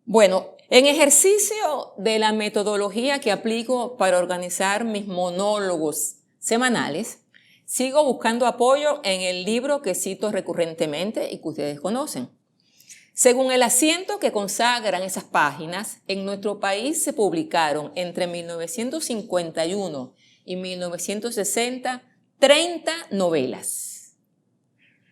Bueno, en ejercicio de la metodología que aplico para organizar mis monólogos semanales, sigo buscando apoyo en el libro que cito recurrentemente y que ustedes conocen. Según el asiento que consagran esas páginas, en nuestro país se publicaron entre 1951 y 1960 30 novelas.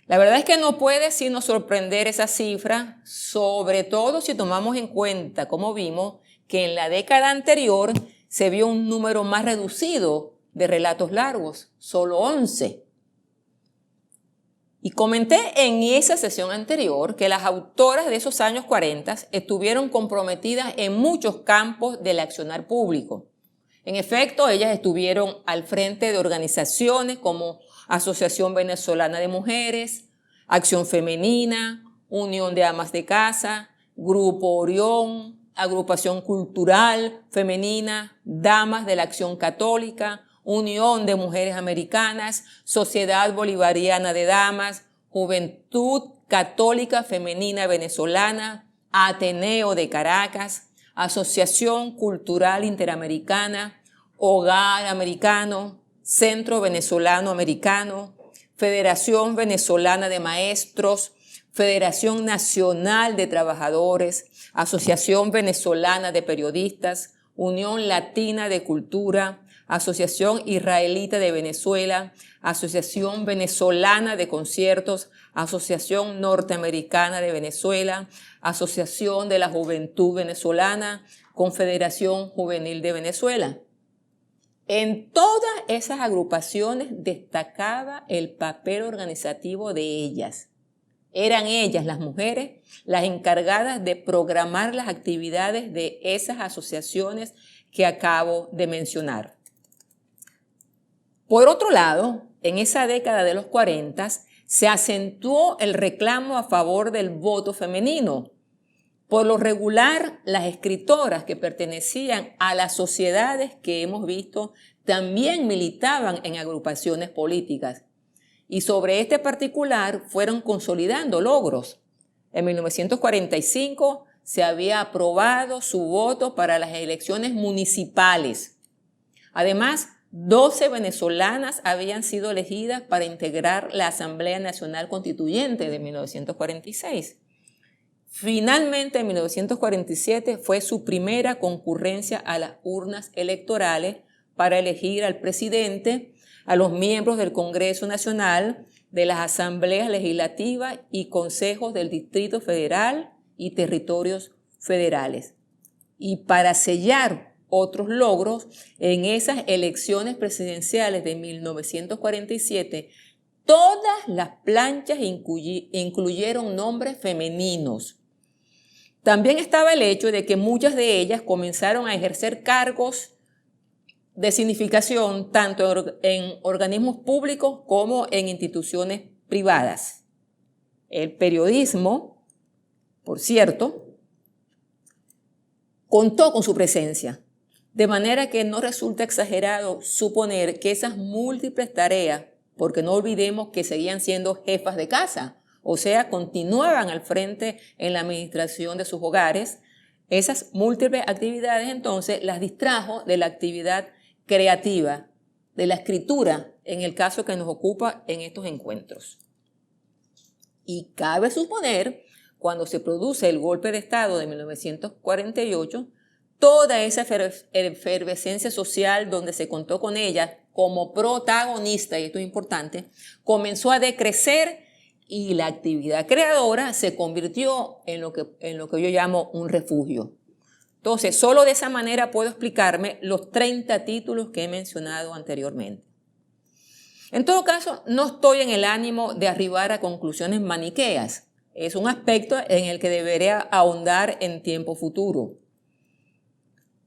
La verdad es que no puede sino sorprender esa cifra, sobre todo si tomamos en cuenta, como vimos, que en la década anterior se vio un número más reducido de relatos largos, solo 11. Y comenté en esa sesión anterior que las autoras de esos años 40 estuvieron comprometidas en muchos campos del accionar público. En efecto, ellas estuvieron al frente de organizaciones como Asociación Venezolana de Mujeres, Acción Femenina, Unión de Amas de Casa, Grupo Orión, Agrupación Cultural Femenina, Damas de la Acción Católica, Unión de Mujeres Americanas, Sociedad Bolivariana de Damas, Juventud Católica Femenina Venezolana, Ateneo de Caracas, Asociación Cultural Interamericana, Hogar Americano, Centro Venezolano Americano, Federación Venezolana de Maestros, Federación Nacional de Trabajadores, Asociación Venezolana de Periodistas, Unión Latina de Cultura, Asociación Israelita de Venezuela, Asociación Venezolana de Conciertos, Asociación Norteamericana de Venezuela, Asociación de la Juventud Venezolana, Confederación Juvenil de Venezuela. En todas esas agrupaciones destacaba el papel organizativo de ellas. Eran ellas, las mujeres, las encargadas de programar las actividades de esas asociaciones que acabo de mencionar. Por otro lado, en esa década de los 40 se acentuó el reclamo a favor del voto femenino. Por lo regular, las escritoras que pertenecían a las sociedades que hemos visto también militaban en agrupaciones políticas y sobre este particular fueron consolidando logros. En 1945 se había aprobado su voto para las elecciones municipales. Además, 12 venezolanas habían sido elegidas para integrar la Asamblea Nacional Constituyente de 1946. Finalmente, en 1947 fue su primera concurrencia a las urnas electorales para elegir al presidente, a los miembros del Congreso Nacional, de las asambleas legislativas y consejos del Distrito Federal y territorios federales. Y para sellar otros logros, en esas elecciones presidenciales de 1947, todas las planchas incluyeron nombres femeninos. También estaba el hecho de que muchas de ellas comenzaron a ejercer cargos de significación tanto en organismos públicos como en instituciones privadas. El periodismo, por cierto, contó con su presencia, de manera que no resulta exagerado suponer que esas múltiples tareas, porque no olvidemos que seguían siendo jefas de casa, o sea, continuaban al frente en la administración de sus hogares, esas múltiples actividades entonces las distrajo de la actividad creativa, de la escritura, en el caso que nos ocupa en estos encuentros. Y cabe suponer, cuando se produce el golpe de Estado de 1948, toda esa efervescencia social donde se contó con ella como protagonista, y esto es importante, comenzó a decrecer y la actividad creadora se convirtió en lo que yo llamo un refugio. Entonces, solo de esa manera puedo explicarme los 30 títulos que he mencionado anteriormente. En todo caso, no estoy en el ánimo de arribar a conclusiones maniqueas. Es un aspecto en el que deberé ahondar en tiempo futuro.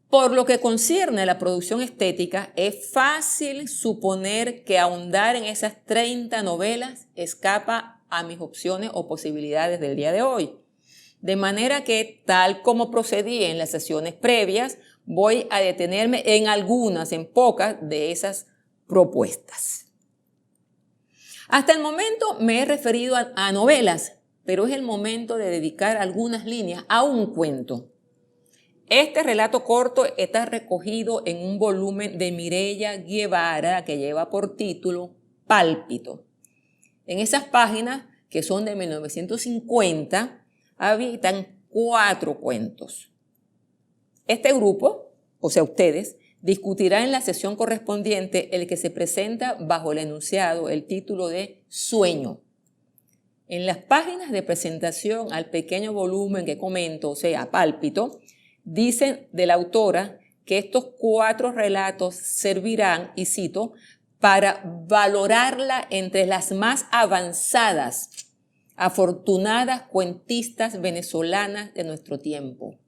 Por lo que concierne a la producción estética, es fácil suponer que ahondar en esas 30 novelas escapa a mis opciones o posibilidades del día de hoy. De manera que, tal como procedí en las sesiones previas, voy a detenerme en algunas, en pocas de esas propuestas. Hasta el momento me he referido a novelas, pero es el momento de dedicar algunas líneas a un cuento. Este relato corto está recogido en un volumen de Mireya Guevara que lleva por título Pálpito. En esas páginas, que son de 1950, habitan 4 cuentos. Este grupo, o sea ustedes, discutirá en la sesión correspondiente el que se presenta bajo el enunciado, el título de Sueño. En las páginas de presentación al pequeño volumen que comento, o sea, Pálpito, dicen de la autora que estos 4 relatos servirán, y cito, para valorarla entre las más avanzadas, afortunadas cuentistas venezolanas de nuestro tiempo.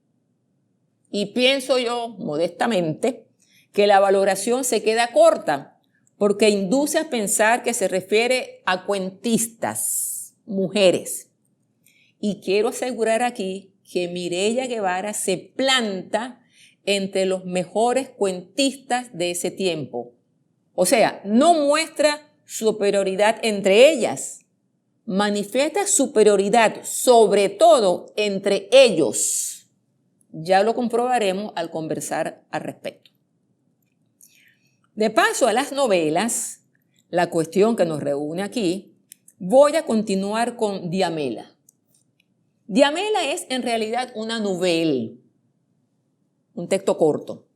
Y pienso yo, modestamente, que la valoración se queda corta, porque induce a pensar que se refiere a cuentistas, mujeres. Y quiero asegurar aquí que Mireya Guevara se planta entre los mejores cuentistas de ese tiempo. O sea, no muestra superioridad entre ellas, manifiesta superioridad sobre todo entre ellos. Ya lo comprobaremos al conversar al respecto. De paso a las novelas, la cuestión que nos reúne aquí, voy a continuar con Diamela. Diamela es en realidad una novela, un texto corto.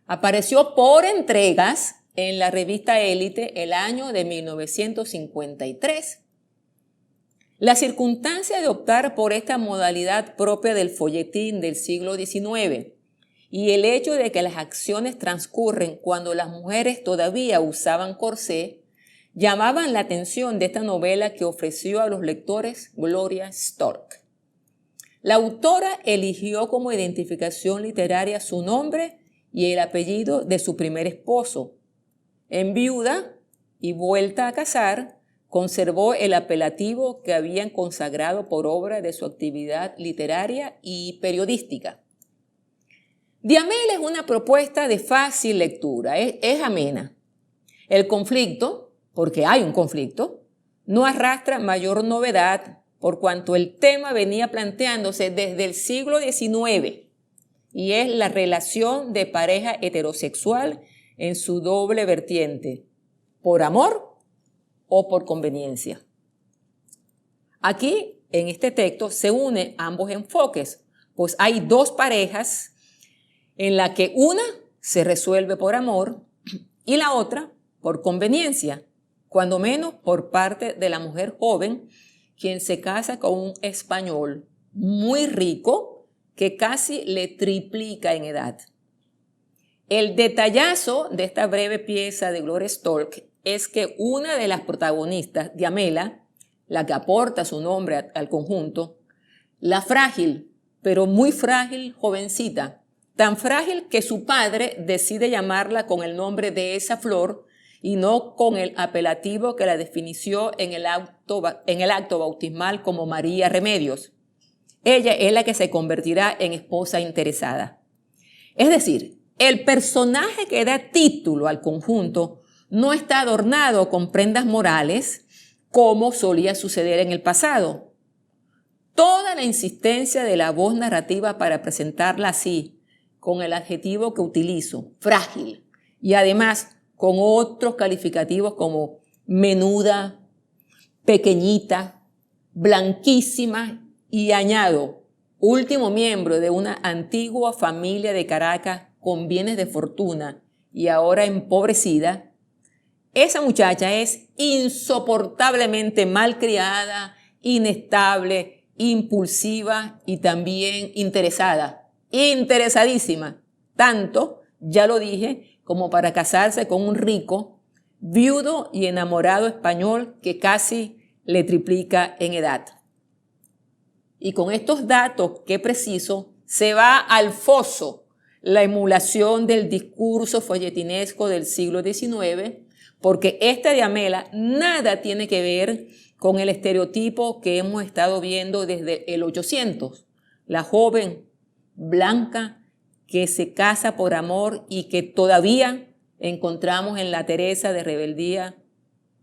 Apareció por entregas en la revista Élite el año de 1953. La circunstancia de optar por esta modalidad propia del folletín del siglo XIX y el hecho de que las acciones transcurren cuando las mujeres todavía usaban corsé llamaban la atención de esta novela que ofreció a los lectores Gloria Stork. La autora eligió como identificación literaria su nombre y el apellido de su primer esposo. En viuda y vuelta a casar, conservó el apelativo que habían consagrado por obra de su actividad literaria y periodística. Diamela es una propuesta de fácil lectura, es amena. El conflicto, porque hay un conflicto, no arrastra mayor novedad por cuanto el tema venía planteándose desde el siglo XIX y es la relación de pareja heterosexual en su doble vertiente, por amor o por conveniencia. Aquí, en este texto, se unen ambos enfoques, pues hay 2 parejas en la que una se resuelve por amor y la otra por conveniencia, cuando menos por parte de la mujer joven, quien se casa con un español muy rico que casi le triplica en edad. El detallazo de esta breve pieza de Gloria Stork es que una de las protagonistas, Diamela, la que aporta su nombre al conjunto, la frágil, pero muy frágil jovencita, tan frágil que su padre decide llamarla con el nombre de esa flor y no con el apelativo que la definió en el acto bautismal como María Remedios. Ella es la que se convertirá en esposa interesada. Es decir, el personaje que da título al conjunto no está adornado con prendas morales como solía suceder en el pasado. Toda la insistencia de la voz narrativa para presentarla así, con el adjetivo que utilizo, frágil, y además con otros calificativos como menuda, pequeñita, blanquísima y añado, último miembro de una antigua familia de Caracas con bienes de fortuna y ahora empobrecida, esa muchacha es insoportablemente malcriada, inestable, impulsiva y también interesada, interesadísima, tanto, ya lo dije, como para casarse con un rico, viudo y enamorado español que casi le triplica en edad. Y con estos datos que preciso, se va al foso la emulación del discurso folletinesco del siglo XIX, porque esta Diamela nada tiene que ver con el estereotipo que hemos estado viendo desde el 800, la joven blanca que se casa por amor y que todavía encontramos en la Teresa de Rebeldía,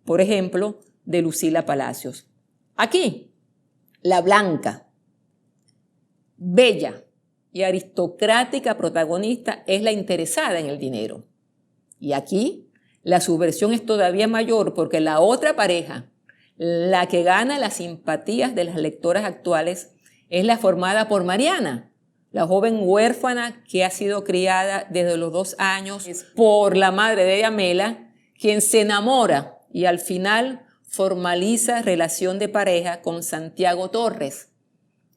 por ejemplo, de Lucila Palacios. Aquí, la blanca, bella, y aristocrática protagonista es la interesada en el dinero. Y aquí la subversión es todavía mayor porque la otra pareja, la que gana las simpatías de las lectoras actuales, es la formada por Mariana, la joven huérfana que ha sido criada desde los 2 años por la madre de Diamela, quien se enamora y al final formaliza relación de pareja con Santiago Torres,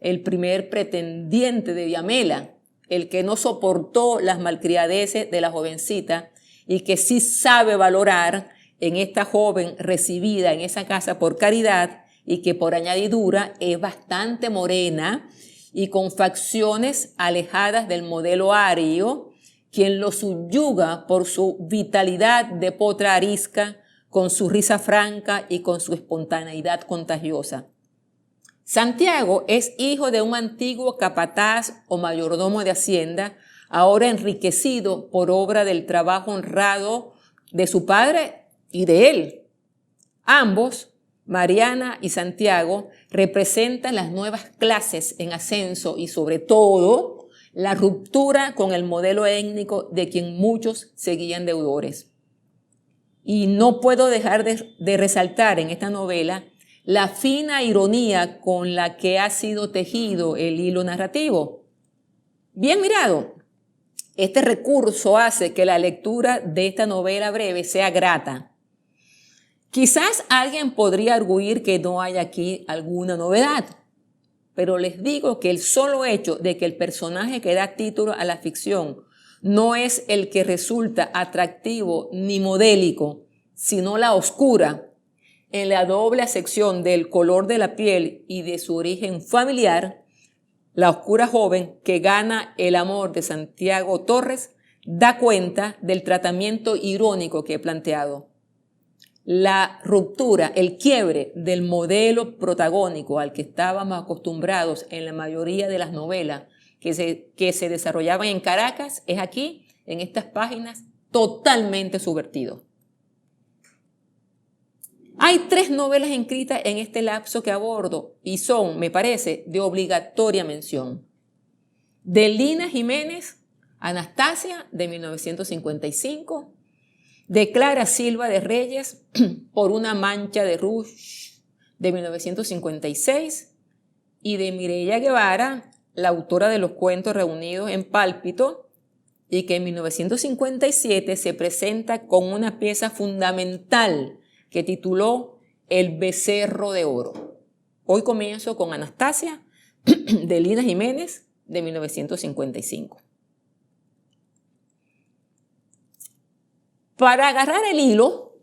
el primer pretendiente de Diamela, el que no soportó las malcriadeces de la jovencita y que sí sabe valorar en esta joven recibida en esa casa por caridad y que por añadidura es bastante morena y con facciones alejadas del modelo ario, quien lo subyuga por su vitalidad de potra arisca, con su risa franca y con su espontaneidad contagiosa. Santiago es hijo de un antiguo capataz o mayordomo de Hacienda, ahora enriquecido por obra del trabajo honrado de su padre y de él. Ambos, Mariana y Santiago, representan las nuevas clases en ascenso y sobre todo la ruptura con el modelo étnico de quien muchos seguían deudores. Y no puedo dejar de resaltar en esta novela la fina ironía con la que ha sido tejido el hilo narrativo. Bien mirado, este recurso hace que la lectura de esta novela breve sea grata. Quizás alguien podría arguir que no hay aquí alguna novedad, pero les digo que el solo hecho de que el personaje que da título a la ficción no es el que resulta atractivo ni modélico, sino la oscura, en la doble acepción del color de la piel y de su origen familiar, la oscura joven que gana el amor de Santiago Torres da cuenta del tratamiento irónico que he planteado. La ruptura, el quiebre del modelo protagónico al que estábamos acostumbrados en la mayoría de las novelas que se desarrollaban en Caracas es aquí, en estas páginas, totalmente subvertido. Hay 3 novelas escritas en este lapso que abordo y son, me parece, de obligatoria mención. De Lina Jiménez, Anastasia, de 1955, de Clara Silva de Reyes, Por una mancha de rouge, de 1956, y de Mireya Guevara, la autora de los cuentos reunidos en Pálpito, y que en 1957 se presenta con una pieza fundamental que tituló El becerro de oro. Hoy comienzo con Anastasia, de Lina Jiménez, de 1955. Para agarrar el hilo,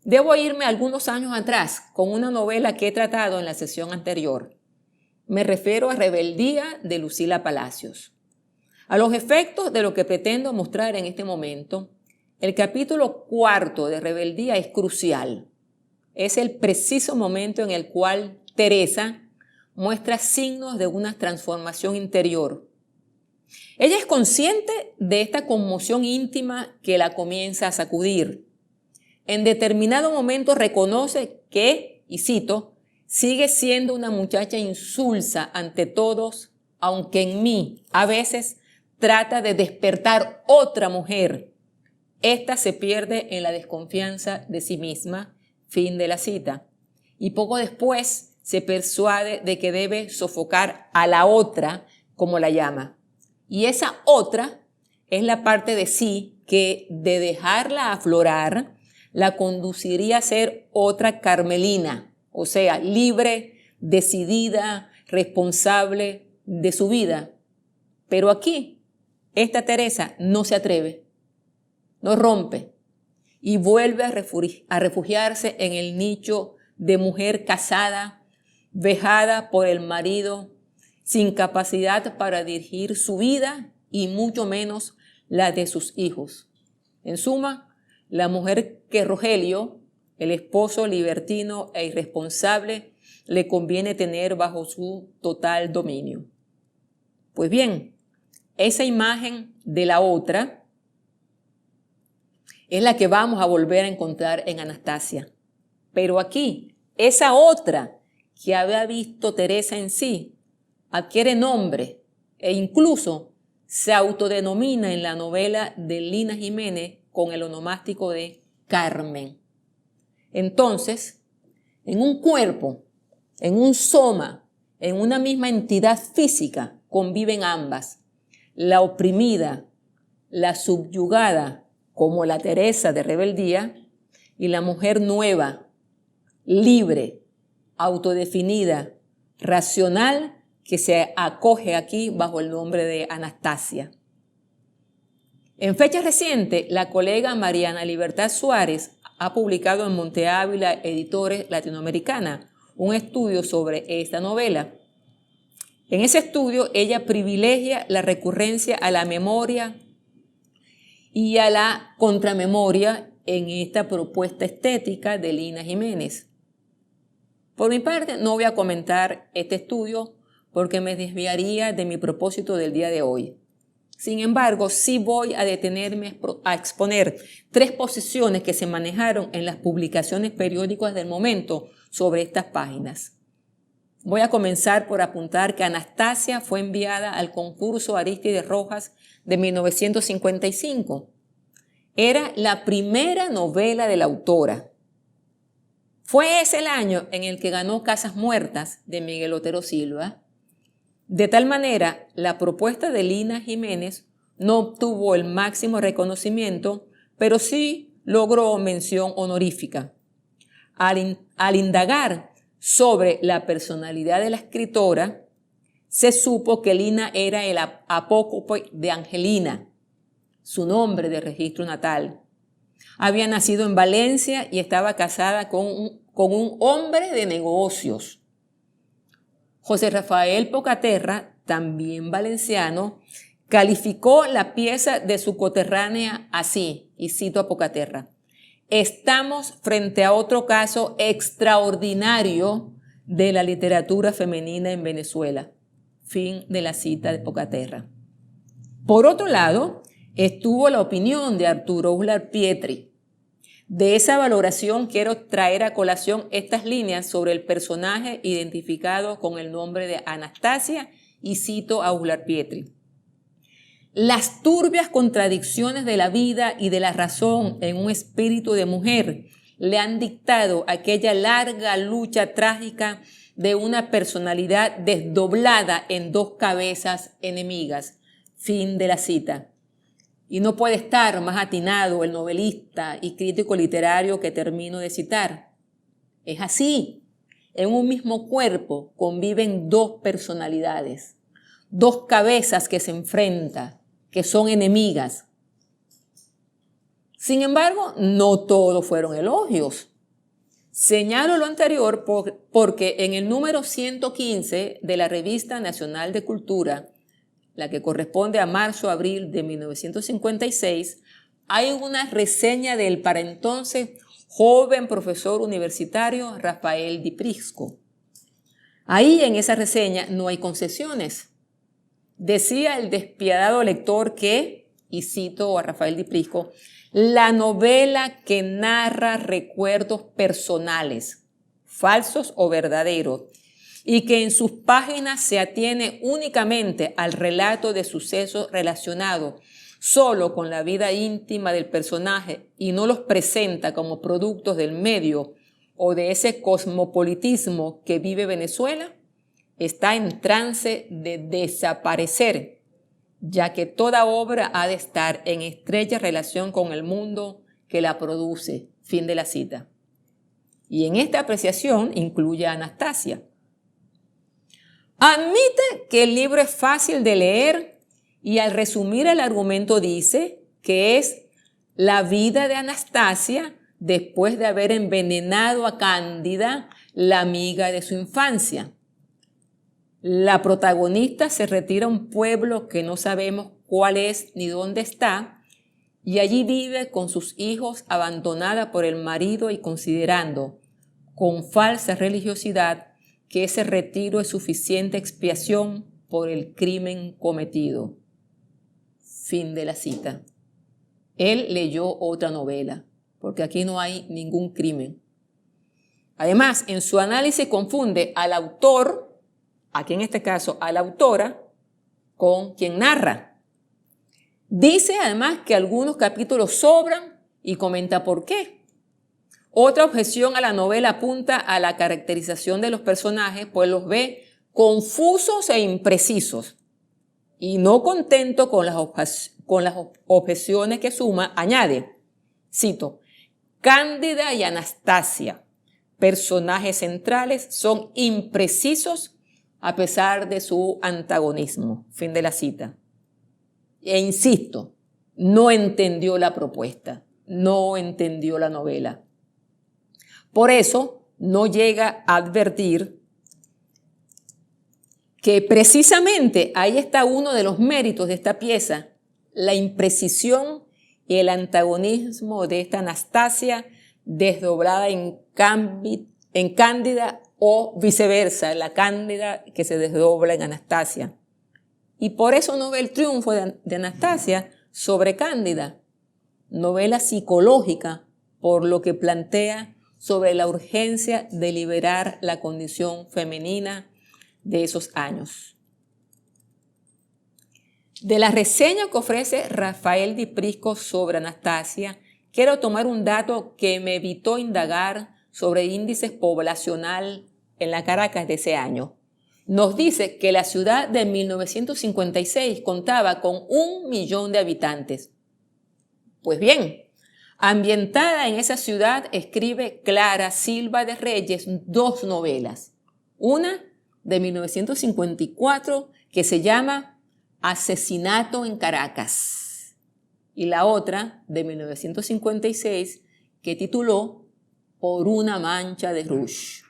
debo irme algunos años atrás con una novela que he tratado en la sesión anterior. Me refiero a Rebeldía, de Lucila Palacios. A los efectos de lo que pretendo mostrar en este momento, el capítulo 4 de Rebeldía es crucial. Es el preciso momento en el cual Teresa muestra signos de una transformación interior. Ella es consciente de esta conmoción íntima que la comienza a sacudir. En determinado momento reconoce que, y cito, sigue siendo una muchacha insulsa ante todos, aunque en mí a veces trata de despertar otra mujer. Esta se pierde en la desconfianza de sí misma. Fin de la cita. Y poco después se persuade de que debe sofocar a la otra, como la llama. Y esa otra es la parte de sí que, de dejarla aflorar, la conduciría a ser otra Carmelina, o sea, libre, decidida, responsable de su vida. Pero aquí, esta Teresa no se atreve, no rompe, y vuelve a refugiarse en el nicho de mujer casada, vejada por el marido, sin capacidad para dirigir su vida y mucho menos la de sus hijos. En suma, la mujer que Rogelio, el esposo libertino e irresponsable, le conviene tener bajo su total dominio. Pues bien, esa imagen de la otra es la que vamos a volver a encontrar en Anastasia. Pero aquí, esa otra que había visto Teresa en sí, adquiere nombre e incluso se autodenomina en la novela de Lina Jiménez con el onomástico de Carmen. Entonces, en un cuerpo, en un soma, en una misma entidad física, conviven ambas, la oprimida, la subyugada, como la Teresa de Rebeldía, y la mujer nueva, libre, autodefinida, racional, que se acoge aquí bajo el nombre de Anastasia. En fecha reciente, la colega Mariana Libertad Suárez ha publicado en Monte Ávila Editores Latinoamericana un estudio sobre esta novela. En ese estudio, ella privilegia la recurrencia a la memoria y a la contramemoria en esta propuesta estética de Lina Jiménez. Por mi parte, no voy a comentar este estudio porque me desviaría de mi propósito del día de hoy. Sin embargo, sí voy a detenerme a exponer 3 posiciones que se manejaron en las publicaciones periódicas del momento sobre estas páginas. Voy a comenzar por apuntar que Anastasia fue enviada al concurso Arístides Rojas de 1955. Era la primera novela de la autora. Fue ese el año en el que ganó Casas Muertas de Miguel Otero Silva. De tal manera, la propuesta de Lina Jiménez no obtuvo el máximo reconocimiento, pero sí logró mención honorífica. Al indagar sobre la personalidad de la escritora, se supo que Lina era el apócope de Angelina, su nombre de registro natal. Había nacido en Valencia y estaba casada con un hombre de negocios. José Rafael Pocaterra, también valenciano, calificó la pieza de su coterránea así, y cito a Pocaterra: estamos frente a otro caso extraordinario de la literatura femenina en Venezuela. Fin de la cita de Pocaterra. Por otro lado, estuvo la opinión de Arturo Uslar Pietri. De esa valoración quiero traer a colación estas líneas sobre el personaje identificado con el nombre de Anastasia y cito a Uslar Pietri. Las turbias contradicciones de la vida y de la razón en un espíritu de mujer le han dictado aquella larga lucha trágica de una personalidad desdoblada en 2 cabezas enemigas. Fin de la cita. Y no puede estar más atinado el novelista y crítico literario que termino de citar. Es así. En un mismo cuerpo conviven 2 personalidades, 2 cabezas que se enfrentan, que son enemigas. Sin embargo, no todos fueron elogios. Señalo lo anterior porque en el número 115 de la Revista Nacional de Cultura, la que corresponde a marzo-abril de 1956, hay una reseña del para entonces joven profesor universitario Rafael Di Prisco. Ahí en esa reseña no hay concesiones. Decía el despiadado lector que, y cito a Rafael Di Prisco, la novela que narra recuerdos personales, falsos o verdaderos, y que en sus páginas se atiene únicamente al relato de sucesos relacionados solo con la vida íntima del personaje y no los presenta como productos del medio o de ese cosmopolitismo que vive Venezuela, está en trance de desaparecer, ya que toda obra ha de estar en estrecha relación con el mundo que la produce. Fin de la cita. Y en esta apreciación incluye a Anastasia. Admite que el libro es fácil de leer y al resumir el argumento dice que es la vida de Anastasia después de haber envenenado a Cándida, la amiga de su infancia. La protagonista se retira a un pueblo que no sabemos cuál es ni dónde está y allí vive con sus hijos abandonada por el marido y considerando, con falsa religiosidad, que ese retiro es suficiente expiación por el crimen cometido. Fin de la cita. Él leyó otra novela, porque aquí no hay ningún crimen. Además, en su análisis confunde al autor, aquí en este caso a la autora, con quien narra. Dice además que algunos capítulos sobran y comenta por qué. Otra objeción a la novela apunta a la caracterización de los personajes, pues los ve confusos e imprecisos. Y no contento con las objeciones que suma, añade, cito, Cándida y Anastasia, personajes centrales, son imprecisos a pesar de su antagonismo. Fin de la cita. E insisto, no entendió la propuesta, no entendió la novela. Por eso no llega a advertir que precisamente ahí está uno de los méritos de esta pieza, la imprecisión y el antagonismo de esta Anastasia desdoblada en Cándida o viceversa, la Cándida que se desdobla en Anastasia. Y por eso no ve el triunfo de Anastasia sobre Cándida, novela psicológica por lo que plantea sobre la urgencia de liberar la condición femenina de esos años. De la reseña que ofrece Rafael Di Prisco sobre Anastasia, quiero tomar un dato que me evitó indagar sobre índices poblacional en la Caracas de ese año. Nos dice que la ciudad de 1956 contaba con 1 millón de habitantes. Pues bien, ambientada en esa ciudad, escribe Clara Silva de Reyes 2 novelas. Una de 1954 que se llama Asesinato en Caracas y la otra de 1956 que tituló Por una mancha de rouge.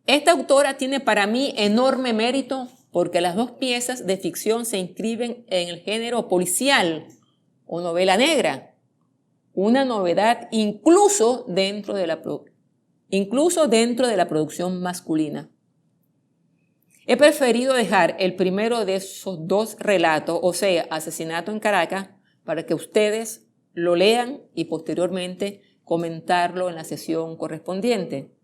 Esta autora tiene para mí enorme mérito porque las 2 piezas de ficción se inscriben en el género policial o novela negra, una novedad incluso dentro de la producción masculina. He preferido dejar el primero de esos 2 relatos, o sea, Asesinato en Caracas, para que ustedes lo lean y posteriormente comentarlo en la sesión correspondiente.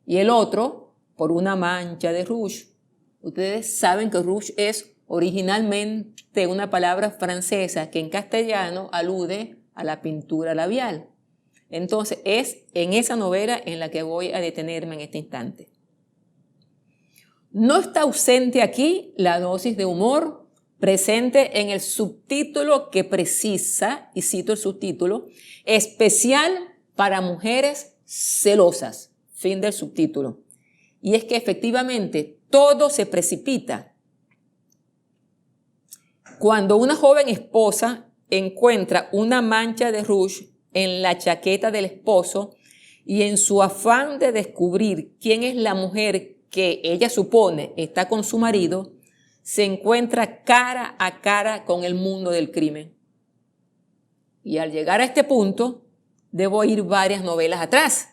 Y el otro, Por una mancha de rouge. Ustedes saben que rouge es originalmente una palabra francesa que en castellano alude a la pintura labial. Entonces, es en esa novela en la que voy a detenerme en este instante. No está ausente aquí la dosis de humor presente en el subtítulo que precisa, y cito el subtítulo, especial para mujeres celosas. Fin del subtítulo. Y es que efectivamente todo se precipita cuando una joven esposa encuentra una mancha de rouge en la chaqueta del esposo y en su afán de descubrir quién es la mujer que ella supone está con su marido, se encuentra cara a cara con el mundo del crimen. Y al llegar a este punto, debo ir varias novelas atrás.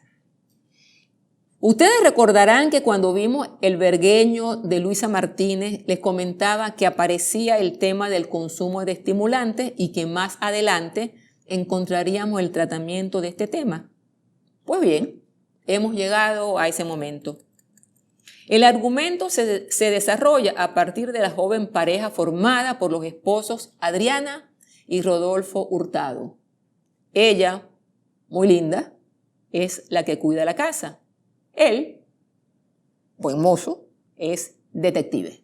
Ustedes recordarán que cuando vimos El Vergueño de Luisa Martínez, les comentaba que aparecía el tema del consumo de estimulantes y que más adelante encontraríamos el tratamiento de este tema. Pues bien, hemos llegado a ese momento. El argumento se desarrolla a partir de la joven pareja formada por los esposos Adriana y Rodolfo Hurtado. Ella, muy linda, es la que cuida la casa. Él, buen mozo, es detective.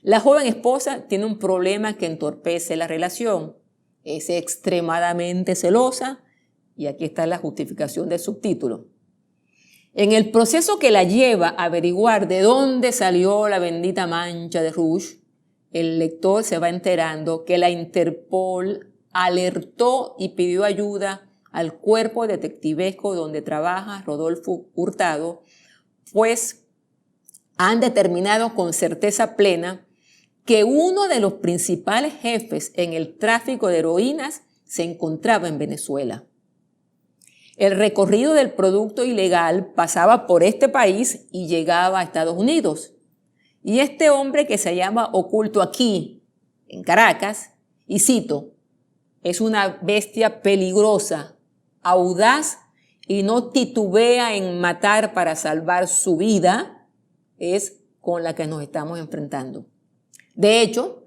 La joven esposa tiene un problema que entorpece la relación. Es extremadamente celosa y aquí está la justificación del subtítulo. En el proceso que la lleva a averiguar de dónde salió la bendita mancha de rouge, el lector se va enterando que la Interpol alertó y pidió ayuda al cuerpo detectivesco donde trabaja Rodolfo Hurtado, pues han determinado con certeza plena que uno de los principales jefes en el tráfico de heroínas se encontraba en Venezuela. El recorrido del producto ilegal pasaba por este país y llegaba a Estados Unidos. Y este hombre que se llama oculto aquí, en Caracas, y cito, es una bestia peligrosa, audaz y no titubea en matar para salvar su vida, es con la que nos estamos enfrentando. De hecho,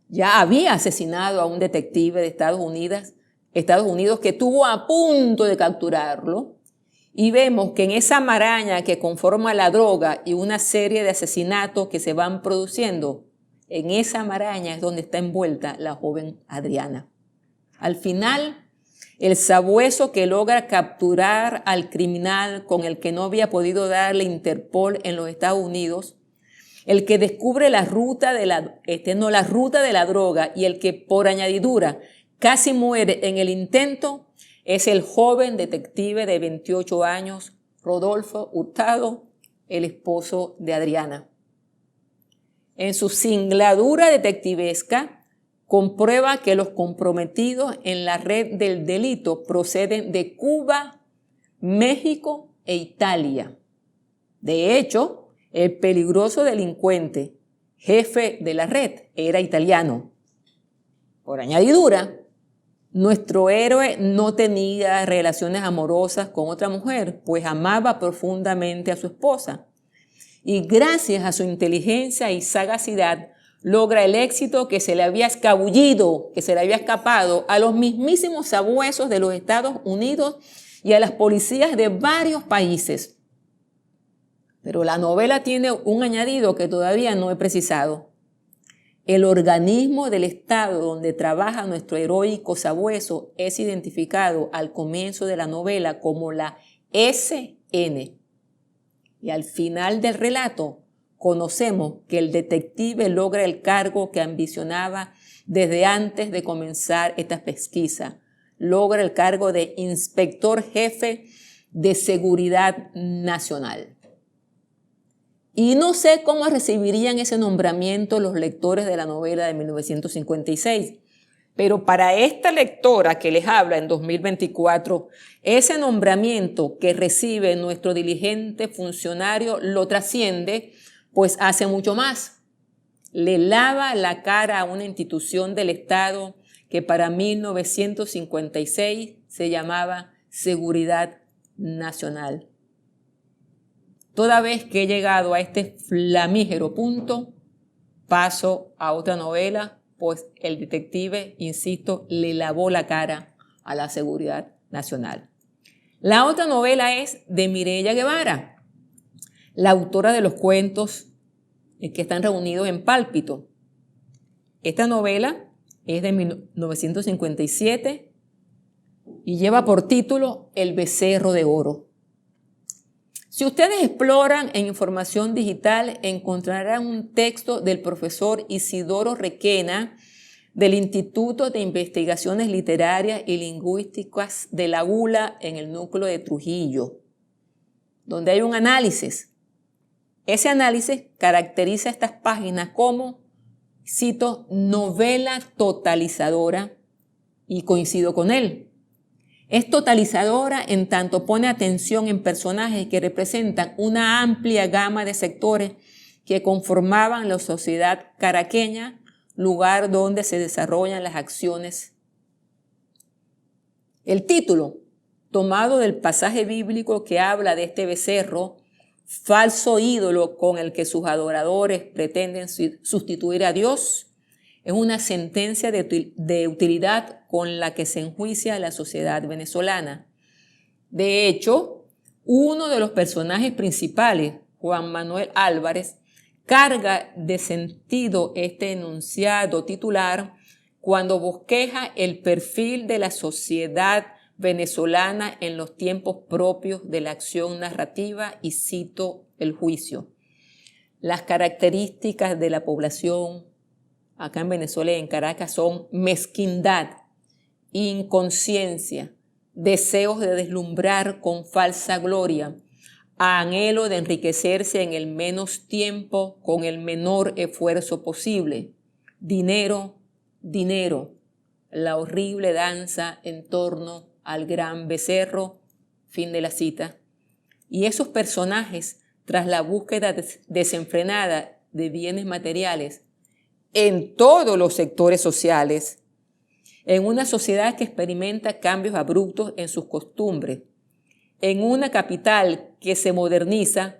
ya había asesinado a un detective de Estados Unidos que estuvo a punto de capturarlo. Y vemos que en esa maraña que conforma la droga y una serie de asesinatos que se van produciendo, en esa maraña es donde está envuelta la joven Adriana. Al final, el sabueso que logra capturar al criminal con el que no había podido darle Interpol en los Estados Unidos, el que descubre la ruta de la droga y el que por añadidura casi muere en el intento, es el joven detective de 28 años, Rodolfo Hurtado, el esposo de Adriana. En su singladura detectivesca, comprueba que los comprometidos en la red del delito proceden de Cuba, México e Italia. De hecho, el peligroso delincuente, jefe de la red, era italiano. Por añadidura, nuestro héroe no tenía relaciones amorosas con otra mujer, pues amaba profundamente a su esposa. Y gracias a su inteligencia y sagacidad, logra el éxito que se le había escabullido, que se le había escapado a los mismísimos sabuesos de los Estados Unidos y a las policías de varios países. Pero la novela tiene un añadido que todavía no he precisado. El organismo del Estado donde trabaja nuestro heroico sabueso es identificado al comienzo de la novela como la SN. Y al final del relato conocemos que el detective logra el cargo que ambicionaba desde antes de comenzar esta pesquisa. Logra el cargo de inspector jefe de Seguridad Nacional. Y no sé cómo recibirían ese nombramiento los lectores de la novela de 1956, pero para esta lectora que les habla en 2024, ese nombramiento que recibe nuestro diligente funcionario lo trasciende, pues hace mucho más. Le lava la cara a una institución del Estado que para 1956 se llamaba Seguridad Nacional. Toda vez que he llegado a este flamígero punto, paso a otra novela, pues el detective, insisto, le lavó la cara a la Seguridad Nacional. La otra novela es de Mireya Guevara, la autora de los cuentos que están reunidos en Pálpito. Esta novela es de 1957 y lleva por título El becerro de oro. Si ustedes exploran en información digital, encontrarán un texto del profesor Isidoro Requena del Instituto de Investigaciones Literarias y Lingüísticas de la ULA en el núcleo de Trujillo, donde hay un análisis. Ese análisis caracteriza estas páginas como, cito, novela totalizadora, y coincido con él. Es totalizadora en tanto pone atención en personajes que representan una amplia gama de sectores que conformaban la sociedad caraqueña, lugar donde se desarrollan las acciones. El título, tomado del pasaje bíblico que habla de este becerro, falso ídolo con el que sus adoradores pretenden sustituir a Dios, es una sentencia de utilidad con la que se enjuicia la sociedad venezolana. De hecho, uno de los personajes principales, Juan Manuel Álvarez, carga de sentido este enunciado titular cuando bosqueja el perfil de la sociedad venezolana en los tiempos propios de la acción narrativa y cito el juicio. Las características de la población acá en Venezuela y en Caracas son mezquindad, inconsciencia, deseos de deslumbrar con falsa gloria, anhelo de enriquecerse en el menos tiempo con el menor esfuerzo posible, dinero, dinero, la horrible danza en torno al gran becerro, fin de la cita. Y esos personajes, tras la búsqueda desenfrenada de bienes materiales, en todos los sectores sociales, en una sociedad que experimenta cambios abruptos en sus costumbres, en una capital que se moderniza,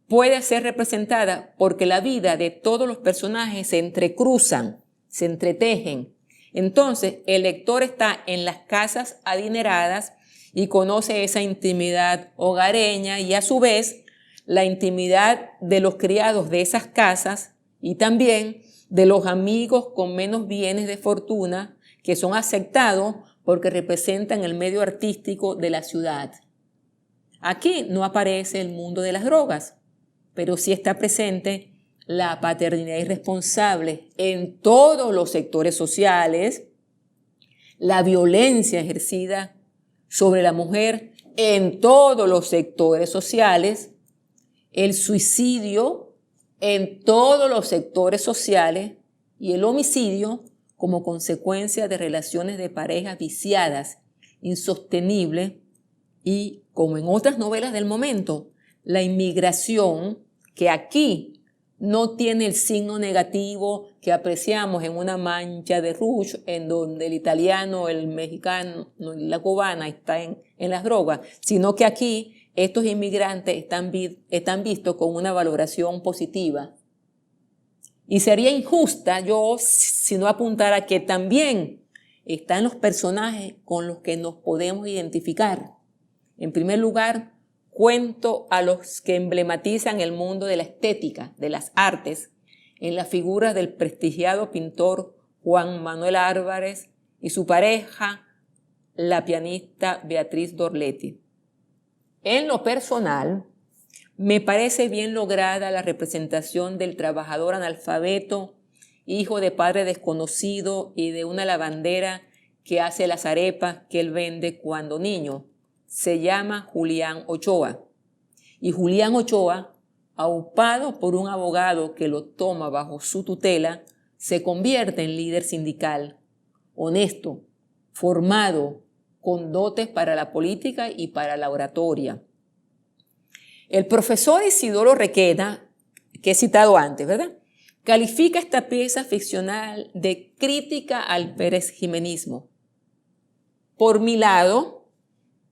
puede ser representada porque la vida de todos los personajes se entrecruzan se entretejen. Entonces, el lector está en las casas adineradas y conoce esa intimidad hogareña y a su vez la intimidad de los criados de esas casas y también de los amigos con menos bienes de fortuna que son aceptados porque representan el medio artístico de la ciudad. Aquí no aparece el mundo de las drogas, pero sí está presente la paternidad irresponsable en todos los sectores sociales, la violencia ejercida sobre la mujer en todos los sectores sociales, el suicidio en todos los sectores sociales y el homicidio como consecuencia de relaciones de pareja viciadas, insostenibles y, como en otras novelas del momento, la inmigración que aquí no tiene el signo negativo que apreciamos en Una mancha de rouge, en donde el italiano, el mexicano y la cubana están en las drogas, sino que aquí estos inmigrantes están vistos con una valoración positiva. Y sería injusta yo si no apuntara que también están los personajes con los que nos podemos identificar. En primer lugar, cuento a los que emblematizan el mundo de la estética, de las artes, en las figuras del prestigiado pintor Juan Manuel Álvarez y su pareja, la pianista Beatriz Dorletti. En lo personal, me parece bien lograda la representación del trabajador analfabeto, hijo de padre desconocido y de una lavandera que hace las arepas que él vende cuando niño. Se llama Julián Ochoa. Y Julián Ochoa, aupado por un abogado que lo toma bajo su tutela, se convierte en líder sindical, honesto, formado, con dotes para la política y para la oratoria. El profesor Isidoro Requena, que he citado antes, ¿verdad?, califica esta pieza ficcional de crítica al peresjimenismo. Por mi lado,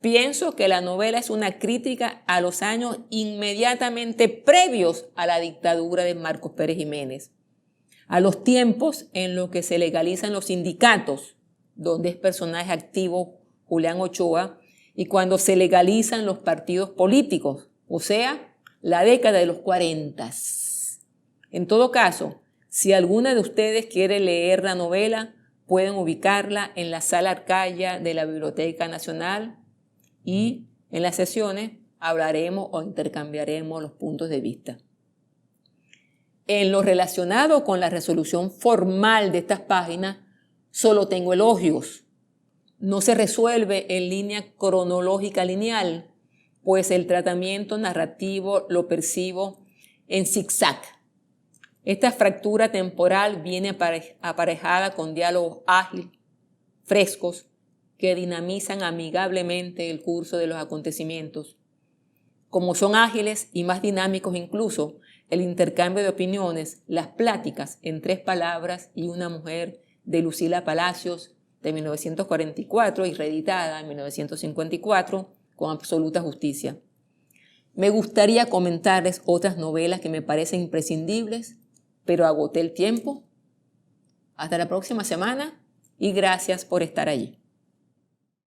pienso que la novela es una crítica a los años inmediatamente previos a la dictadura de Marcos Pérez Jiménez, a los tiempos en los que se legalizan los sindicatos, donde es personaje activo Julián Ochoa, y cuando se legalizan los partidos políticos, o sea, la década de los 40. En todo caso, si alguna de ustedes quiere leer la novela, pueden ubicarla en la Sala Arcaya de la Biblioteca Nacional y en las sesiones hablaremos o intercambiaremos los puntos de vista. En lo relacionado con la resolución formal de estas páginas, solo tengo elogios. No se resuelve en línea cronológica lineal, pues el tratamiento narrativo lo percibo en zigzag. Esta fractura temporal viene aparejada con diálogos ágiles, frescos, que dinamizan amigablemente el curso de los acontecimientos. Como son ágiles y más dinámicos incluso, el intercambio de opiniones, las pláticas en 3 palabras y una mujer de Lucila Palacios, de 1944 y reeditada en 1954, con absoluta justicia. Me gustaría comentarles otras novelas que me parecen imprescindibles, pero agoté el tiempo. Hasta la próxima semana y gracias por estar allí.